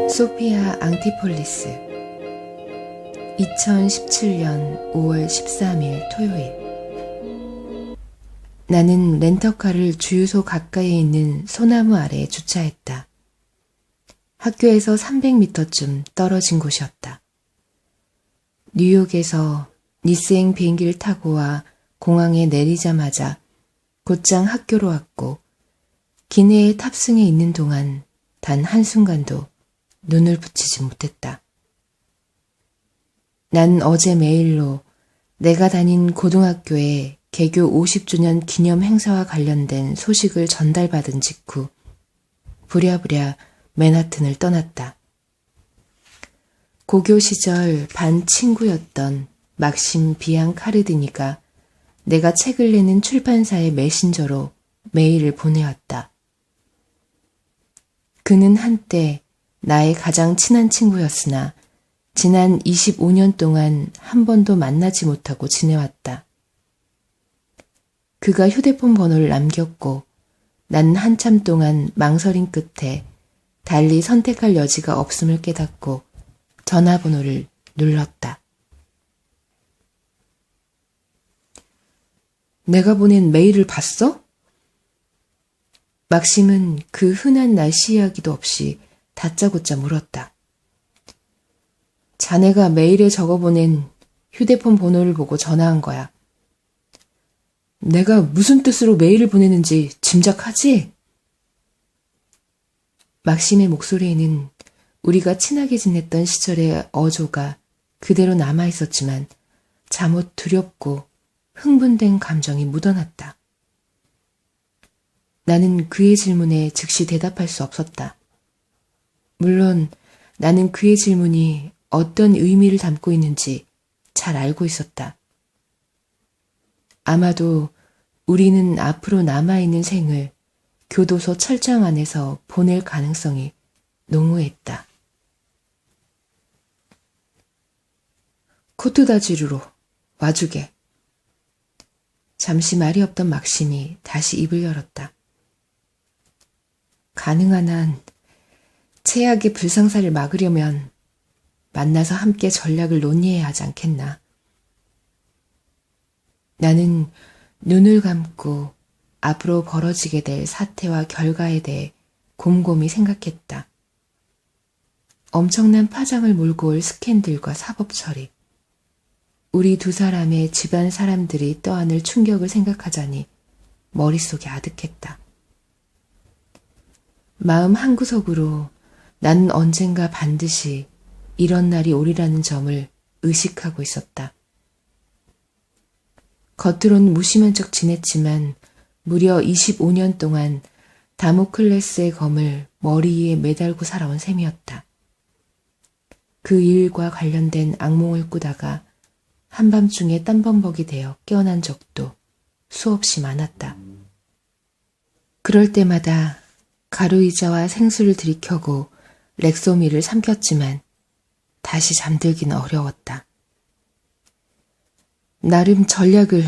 소피아 앙티폴리스 2017년 5월 13일 토요일. 나는 렌터카를 주유소 가까이에 있는 소나무 아래에 주차했다. 학교에서 300m쯤 떨어진 곳이었다. 뉴욕에서 니스행 비행기를 타고 와 공항에 내리자마자 곧장 학교로 왔고 기내에 탑승해 있는 동안 단 한순간도 눈을 붙이지 못했다. 난 어제 메일로 내가 다닌 고등학교에 개교 50주년 기념 행사와 관련된 소식을 전달받은 직후 부랴부랴 맨하튼을 떠났다. 고교 시절 반 친구였던 막심 비앙카르디니가 내가 책을 내는 출판사의 메신저로 메일을 보내왔다. 그는 한때 나의 가장 친한 친구였으나 지난 25년 동안 한 번도 만나지 못하고 지내왔다. 그가 휴대폰 번호를 남겼고 난 한참 동안 망설임 끝에 달리 선택할 여지가 없음을 깨닫고 전화번호를 눌렀다. 내가 보낸 메일을 봤어? 막심은 그 흔한 날씨 이야기도 없이 다짜고짜 물었다. 자네가 메일에 적어보낸 휴대폰 번호를 보고 전화한 거야. 내가 무슨 뜻으로 메일을 보내는지 짐작하지? 막심의 목소리에는 우리가 친하게 지냈던 시절의 어조가 그대로 남아있었지만 잠옷 두렵고 흥분된 감정이 묻어났다. 나는 그의 질문에 즉시 대답할 수 없었다. 물론 나는 그의 질문이 어떤 의미를 담고 있는지 잘 알고 있었다. 아마도 우리는 앞으로 남아있는 생을 교도소 철장 안에서 보낼 가능성이 농후했다. 코트다지루로 와주게. 잠시 말이 없던 막심이 다시 입을 열었다. 가능한 한 최악의 불상사를 막으려면 만나서 함께 전략을 논의해야 하지 않겠나. 나는 눈을 감고 앞으로 벌어지게 될 사태와 결과에 대해 곰곰이 생각했다. 엄청난 파장을 몰고 올 스캔들과 사법 처리, 우리 두 사람의 집안 사람들이 떠안을 충격을 생각하자니 머릿속이 아득했다. 마음 한구석으로 나는 언젠가 반드시 이런 날이 오리라는 점을 의식하고 있었다. 겉으로는 무심한 척 지냈지만 무려 25년 동안 다모클레스의 검을 머리 위에 매달고 살아온 셈이었다. 그 일과 관련된 악몽을 꾸다가 한밤중에 땀범벅이 되어 깨어난 적도 수없이 많았다. 그럴 때마다 가루의자와 생수를 들이켜고 렉소미를 삼켰지만 다시 잠들기는 어려웠다. 나름 전략을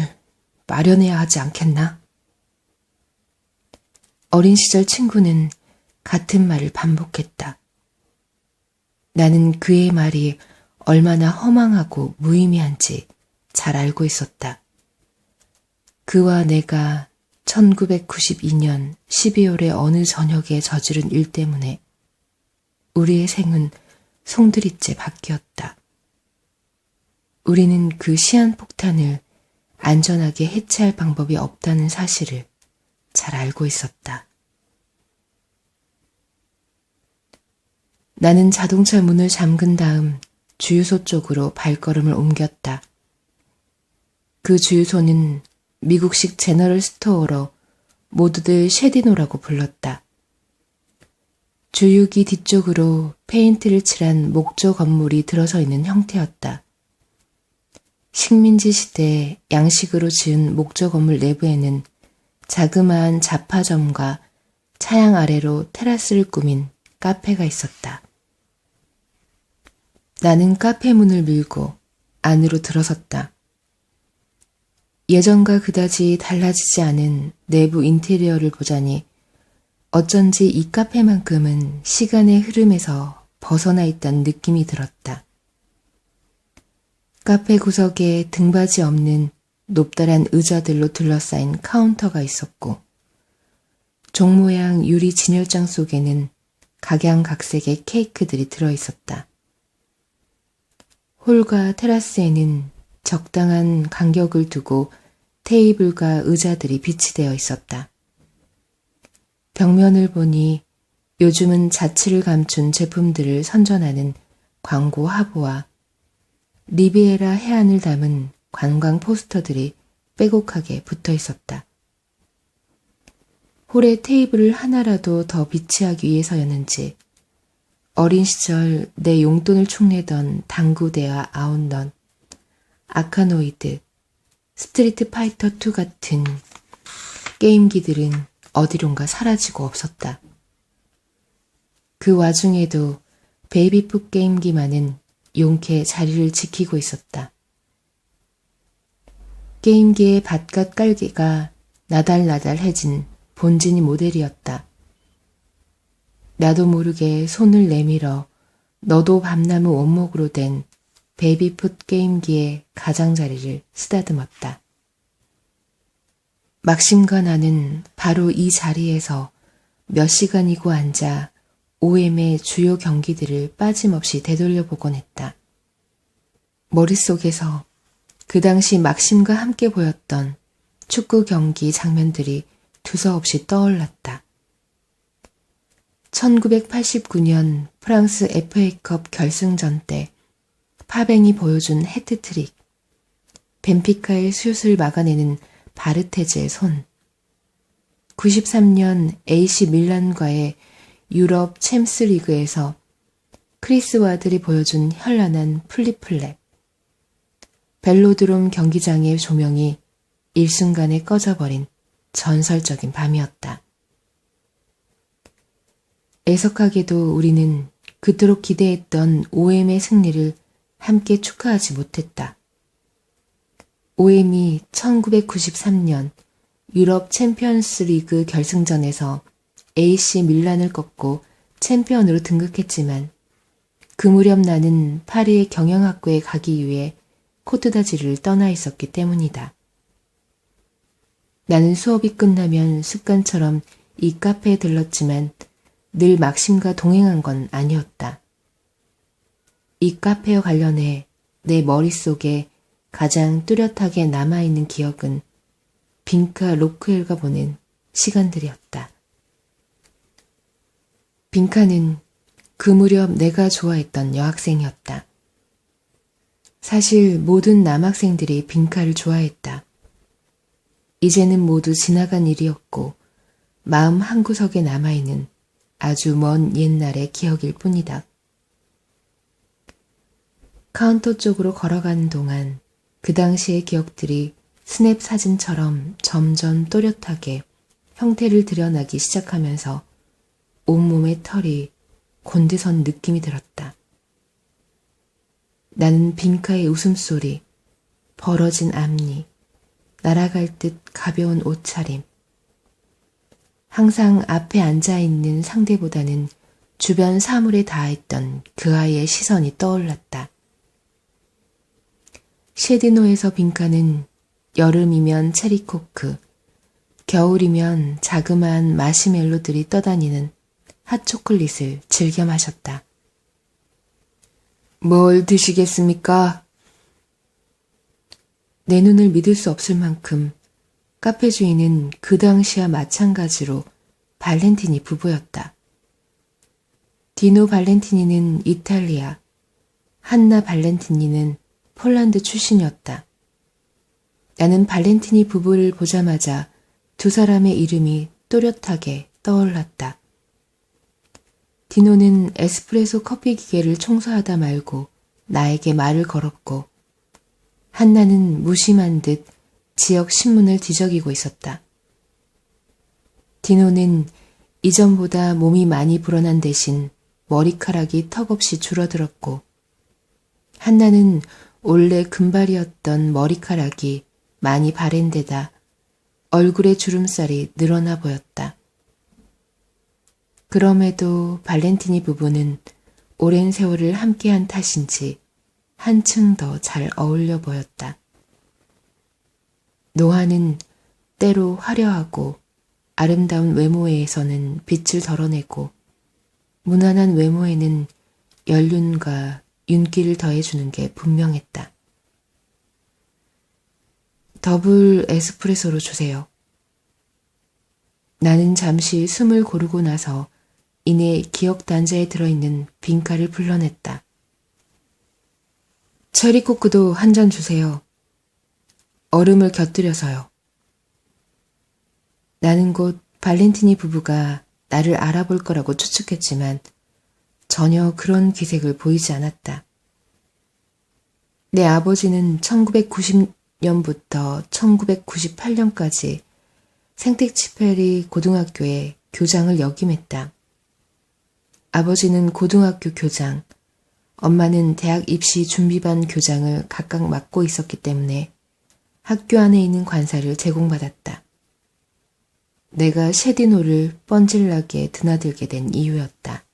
마련해야 하지 않겠나? 어린 시절 친구는 같은 말을 반복했다. 나는 그의 말이 얼마나 허망하고 무의미한지 잘 알고 있었다. 그와 내가 1992년 12월의 어느 저녁에 저지른 일 때문에 우리의 생은 송두리째 바뀌었다. 우리는 그 시한폭탄을 안전하게 해체할 방법이 없다는 사실을 잘 알고 있었다. 나는 자동차 문을 잠근 다음 주유소 쪽으로 발걸음을 옮겼다. 그 주유소는 미국식 제너럴 스토어로 모두들 쉐디노라고 불렀다. 주유기 뒤쪽으로 페인트를 칠한 목조 건물이 들어서 있는 형태였다. 식민지 시대에 양식으로 지은 목조 건물 내부에는 자그마한 잡화점과 차양 아래로 테라스를 꾸민 카페가 있었다. 나는 카페 문을 밀고 안으로 들어섰다. 예전과 그다지 달라지지 않은 내부 인테리어를 보자니 어쩐지 이 카페만큼은 시간의 흐름에서 벗어나 있다는 느낌이 들었다. 카페 구석에 등받이 없는 높다란 의자들로 둘러싸인 카운터가 있었고 종 모양 유리 진열장 속에는 각양각색의 케이크들이 들어있었다. 홀과 테라스에는 적당한 간격을 두고 테이블과 의자들이 비치되어 있었다. 벽면을 보니 요즘은 자취를 감춘 제품들을 선전하는 광고 화보와 리비에라 해안을 담은 관광 포스터들이 빼곡하게 붙어 있었다. 홀에 테이블을 하나라도 더 비치하기 위해서였는지 어린 시절 내 용돈을 축내던 당구대와 아웃런, 아카노이드, 스트리트 파이터 2 같은 게임기들은 어디론가 사라지고 없었다. 그 와중에도 베이비풋 게임기만은 용케 자리를 지키고 있었다. 게임기의 바깥 깔개가 나달나달해진 본진이 모델이었다. 나도 모르게 손을 내밀어 너도 밤나무 원목으로 된 베이비풋 게임기의 가장자리를 쓰다듬었다. 막심과 나는 바로 이 자리에서 몇 시간이고 앉아 OM의 주요 경기들을 빠짐없이 되돌려보곤 했다. 머릿속에서 그 당시 막심과 함께 보였던 축구 경기 장면들이 두서없이 떠올랐다. 1989년 프랑스 FA컵 결승전 때 파뱅이 보여준 해트트릭, 벤피카의 슛을 막아내는 바르테즈의 손, 93년 AC 밀란과의 유럽 챔스 리그에서 크리스 와들이 보여준 현란한 플립플랩, 벨로드롬 경기장의 조명이 일순간에 꺼져버린 전설적인 밤이었다. 애석하게도 우리는 그토록 기대했던 OM의 승리를 함께 축하하지 못했다. OM이 1993년 유럽 챔피언스 리그 결승전에서 AC 밀란을 꺾고 챔피언으로 등극했지만 그 무렵 나는 파리의 경영학교에 가기 위해 코트다지를 떠나 있었기 때문이다. 나는 수업이 끝나면 습관처럼 이 카페에 들렀지만 늘 막심과 동행한 건 아니었다. 이 카페와 관련해 내 머릿속에 가장 뚜렷하게 남아있는 기억은 빈카 로크웰과 보낸 시간들이었다. 빈카는 그 무렵 내가 좋아했던 여학생이었다. 사실 모든 남학생들이 빈카를 좋아했다. 이제는 모두 지나간 일이었고 마음 한구석에 남아있는 아주 먼 옛날의 기억일 뿐이다. 카운터 쪽으로 걸어가는 동안 그 당시의 기억들이 스냅 사진처럼 점점 또렷하게 형태를 드러나기 시작하면서 온몸의 털이 곤드선 느낌이 들었다. 나는 빈카의 웃음소리, 벌어진 앞니, 날아갈 듯 가벼운 옷차림, 항상 앞에 앉아있는 상대보다는 주변 사물에 닿아있던 그 아이의 시선이 떠올랐다. 쉐디노에서 빈카는 여름이면 체리코크, 겨울이면 자그마한 마시멜로들이 떠다니는 핫초콜릿을 즐겨 마셨다. 뭘 드시겠습니까? 내 눈을 믿을 수 없을 만큼 카페 주인은 그 당시와 마찬가지로 발렌티니 부부였다. 디노 발렌티니는 이탈리아, 한나 발렌티니는 폴란드 출신이었다. 나는 발렌티니 부부를 보자마자 두 사람의 이름이 또렷하게 떠올랐다. 디노는 에스프레소 커피 기계를 청소하다 말고 나에게 말을 걸었고 한나는 무심한 듯 지역 신문을 뒤적이고 있었다. 디노는 이전보다 몸이 많이 불어난 대신 머리카락이 턱없이 줄어들었고 한나는 원래 금발이었던 머리카락이 많이 바랜 데다 얼굴의 주름살이 늘어나 보였다. 그럼에도 발렌티니 부부는 오랜 세월을 함께한 탓인지 한층 더 잘 어울려 보였다. 노아는 때로 화려하고 아름다운 외모에서는 빛을 덜어내고 무난한 외모에는 연륜과 윤기를 더해주는 게 분명했다. 더블 에스프레소로 주세요. 나는 잠시 숨을 고르고 나서 이내 기억 단자에 들어있는 빈칼을 불러냈다. 체리코크도 한 잔 주세요. 얼음을 곁들여서요. 나는 곧 발렌티니 부부가 나를 알아볼 거라고 추측했지만 전혀 그런 기색을 보이지 않았다. 내 아버지는 1990년부터 1998년까지 생텍치페리 고등학교에 교장을 역임했다. 아버지는 고등학교 교장, 엄마는 대학 입시 준비반 교장을 각각 맡고 있었기 때문에 학교 안에 있는 관사를 제공받았다. 내가 셰디노를 뻔질나게 드나들게 된 이유였다.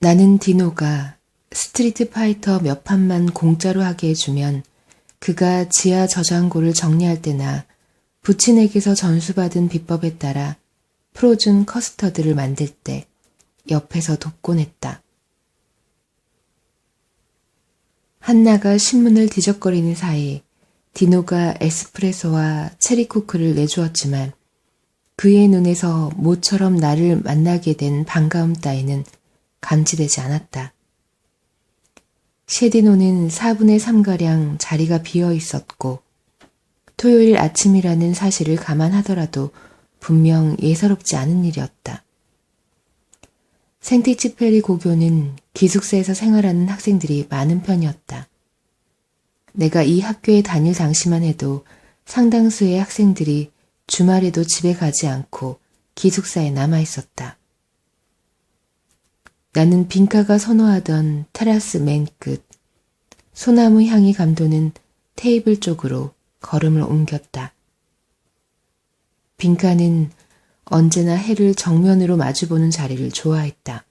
나는 디노가 스트리트 파이터 몇 판만 공짜로 하게 해주면 그가 지하 저장고를 정리할 때나 부친에게서 전수받은 비법에 따라 프로즌 커스터드를 만들 때 옆에서 돕곤 했다. 한나가 신문을 뒤적거리는 사이 디노가 에스프레소와 체리쿠크를 내주었지만 그의 눈에서 모처럼 나를 만나게 된 반가움 따위는 감지되지 않았다. 셰디노는 4분의 3가량 자리가 비어 있었고 토요일 아침이라는 사실을 감안하더라도 분명 예사롭지 않은 일이었다. 생텍치페리 고교는 기숙사에서 생활하는 학생들이 많은 편이었다. 내가 이 학교에 다닐 당시만 해도 상당수의 학생들이 주말에도 집에 가지 않고 기숙사에 남아 있었다. 나는 빈카가 선호하던 테라스 맨 끝, 소나무 향이 감도는 테이블 쪽으로 걸음을 옮겼다. 빈카는 언제나 해를 정면으로 마주보는 자리를 좋아했다.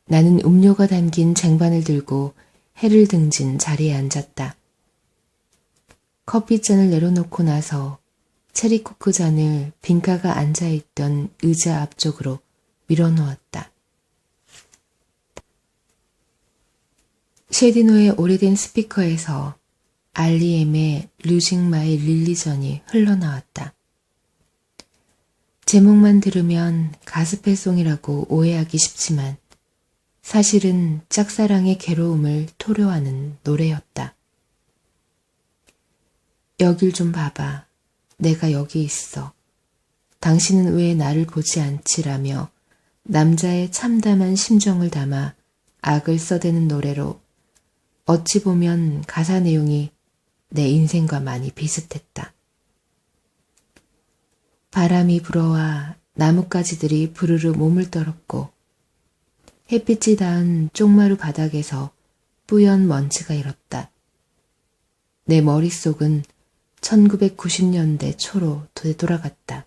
나는 음료가 담긴 쟁반을 들고 해를 등진 자리에 앉았다. 커피잔을 내려놓고 나서 체리코크 잔을 빈카가 앉아있던 의자 앞쪽으로 밀어놓았다. 셰디노의 오래된 스피커에서 REM의 Losing My Religion이 흘러나왔다. 제목만 들으면 가스펠송이라고 오해하기 쉽지만 사실은 짝사랑의 괴로움을 토로하는 노래였다. 여길 좀 봐봐. 내가 여기 있어. 당신은 왜 나를 보지 않지라며 남자의 참담한 심정을 담아 악을 써대는 노래로 어찌 보면 가사 내용이 내 인생과 많이 비슷했다. 바람이 불어와 나뭇가지들이 부르르 몸을 떨었고 햇빛이 닿은 쪽마루 바닥에서 뿌연 먼지가 일었다. 내 머릿속은 1990년대 초로 되돌아갔다.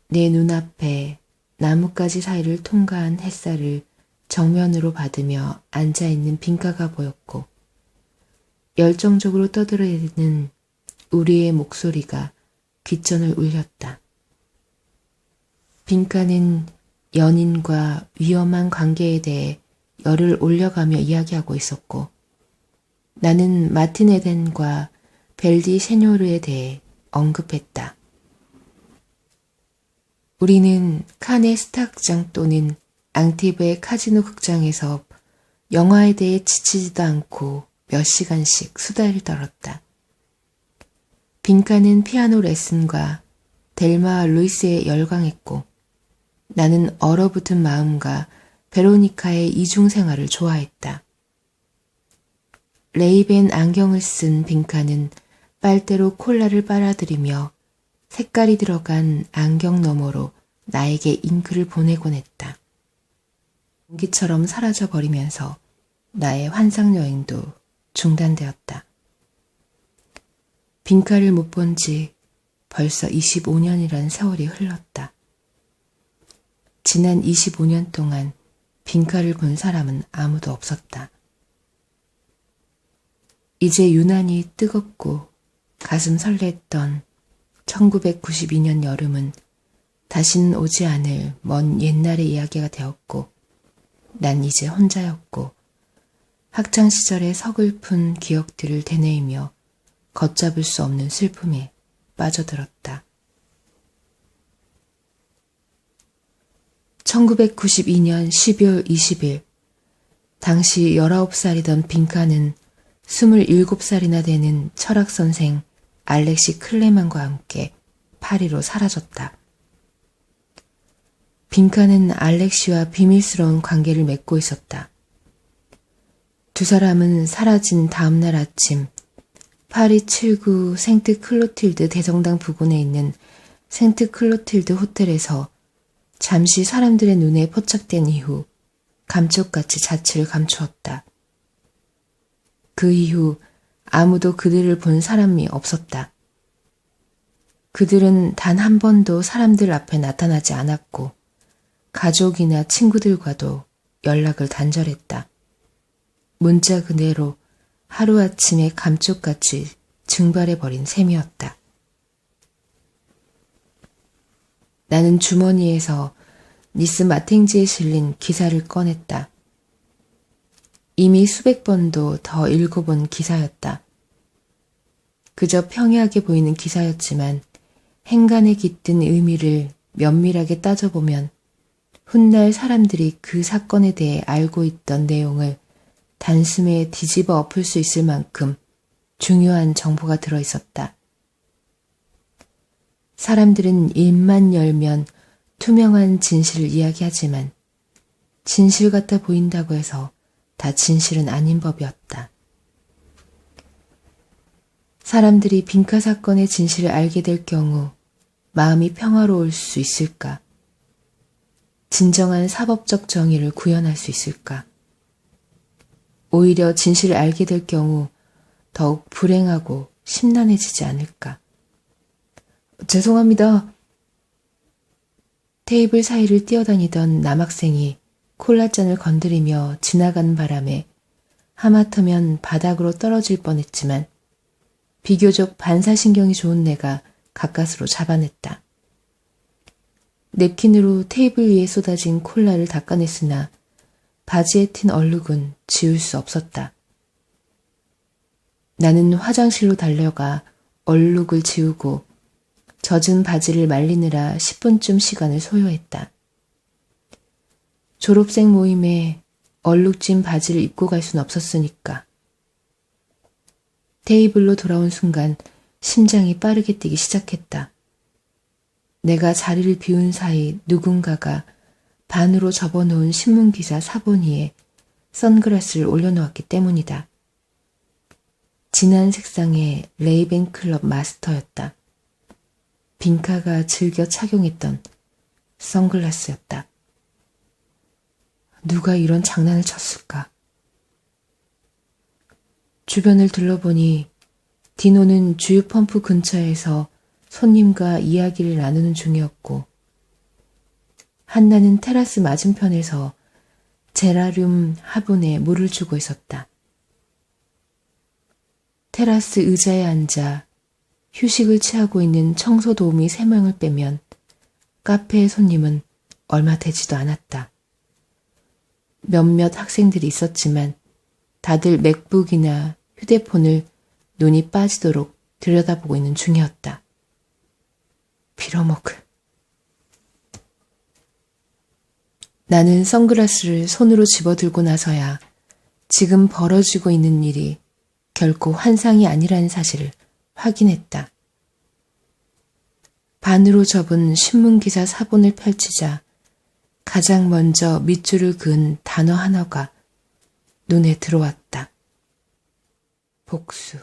내 눈앞에 나뭇가지 사이를 통과한 햇살을 정면으로 받으며 앉아있는 빈카가 보였고 열정적으로 떠들어대는 우리의 목소리가 귓전을 울렸다. 빈카는 연인과 위험한 관계에 대해 열을 올려가며 이야기하고 있었고 나는 마틴 에덴과 벨디 셰뇨르에 대해 언급했다. 우리는 칸의 스타 극장 또는 앙티브의 카지노 극장에서 영화에 대해 지치지도 않고 몇 시간씩 수다를 떨었다. 빈카는 피아노 레슨과 델마 루이스에 열광했고 나는 얼어붙은 마음과 베로니카의 이중생활을 좋아했다. 레이벤 안경을 쓴 빈카는 빨대로 콜라를 빨아들이며 색깔이 들어간 안경 너머로 나에게 잉크를 보내곤 했다. 공기처럼 사라져버리면서 나의 환상여행도 중단되었다. 빈카를 못 본 지 벌써 25년이란 세월이 흘렀다. 지난 25년 동안 빈카를 본 사람은 아무도 없었다. 이제 유난히 뜨겁고 가슴 설렜던 1992년 여름은 다시는 오지 않을 먼 옛날의 이야기가 되었고 난 이제 혼자였고 학창시절의 서글픈 기억들을 되뇌이며 걷잡을 수 없는 슬픔에 빠져들었다. 1992년 12월 20일 당시 19살이던 빈카는 27살이나 되는 철학선생 알렉시 클레만과 함께 파리로 사라졌다. 빈카는 알렉시와 비밀스러운 관계를 맺고 있었다. 두 사람은 사라진 다음날 아침 파리 7구 생트 클로틸드 대성당 부근에 있는 생트 클로틸드 호텔에서 잠시 사람들의 눈에 포착된 이후 감쪽같이 자취를 감추었다. 그 이후 아무도 그들을 본 사람이 없었다. 그들은 단 한 번도 사람들 앞에 나타나지 않았고 가족이나 친구들과도 연락을 단절했다. 문자 그대로 하루아침에 감쪽같이 증발해버린 셈이었다. 나는 주머니에서 니스 마탱지에 실린 기사를 꺼냈다. 이미 수백 번도 더 읽어본 기사였다. 그저 평이하게 보이는 기사였지만 행간에 깃든 의미를 면밀하게 따져보면 훗날 사람들이 그 사건에 대해 알고 있던 내용을 단숨에 뒤집어 엎을 수 있을 만큼 중요한 정보가 들어있었다. 사람들은 입만 열면 투명한 진실을 이야기하지만 진실 같아 보인다고 해서 다 진실은 아닌 법이었다. 사람들이 빈카 사건의 진실을 알게 될 경우 마음이 평화로울 수 있을까? 진정한 사법적 정의를 구현할 수 있을까? 오히려 진실을 알게 될 경우 더욱 불행하고 심란해지지 않을까? 죄송합니다. 테이블 사이를 뛰어다니던 남학생이 콜라잔을 건드리며 지나간 바람에 하마터면 바닥으로 떨어질 뻔했지만 비교적 반사신경이 좋은 내가 가까스로 잡아냈다. 냅킨으로 테이블 위에 쏟아진 콜라를 닦아냈으나 바지에 튄 얼룩은 지울 수 없었다. 나는 화장실로 달려가 얼룩을 지우고 젖은 바지를 말리느라 10분쯤 시간을 소요했다. 졸업생 모임에 얼룩진 바지를 입고 갈 순 없었으니까. 테이블로 돌아온 순간 심장이 빠르게 뛰기 시작했다. 내가 자리를 비운 사이 누군가가 반으로 접어놓은 신문기사 사본위에 선글라스를 올려놓았기 때문이다. 진한 색상의 레이벤 클럽 마스터였다. 빈카가 즐겨 착용했던 선글라스였다. 누가 이런 장난을 쳤을까? 주변을 둘러보니 디노는 주유 펌프 근처에서 손님과 이야기를 나누는 중이었고 한나는 테라스 맞은편에서 제라늄 화분에 물을 주고 있었다. 테라스 의자에 앉아 휴식을 취하고 있는 청소 도우미 3명을 빼면 카페의 손님은 얼마 되지도 않았다. 몇몇 학생들이 있었지만 다들 맥북이나 휴대폰을 눈이 빠지도록 들여다보고 있는 중이었다. 빌어먹을. 나는 선글라스를 손으로 집어들고 나서야 지금 벌어지고 있는 일이 결코 환상이 아니라는 사실을 확인했다. 반으로 접은 신문기사 사본을 펼치자 가장 먼저 밑줄을 그은 단어 하나가 눈에 들어왔다. 복수.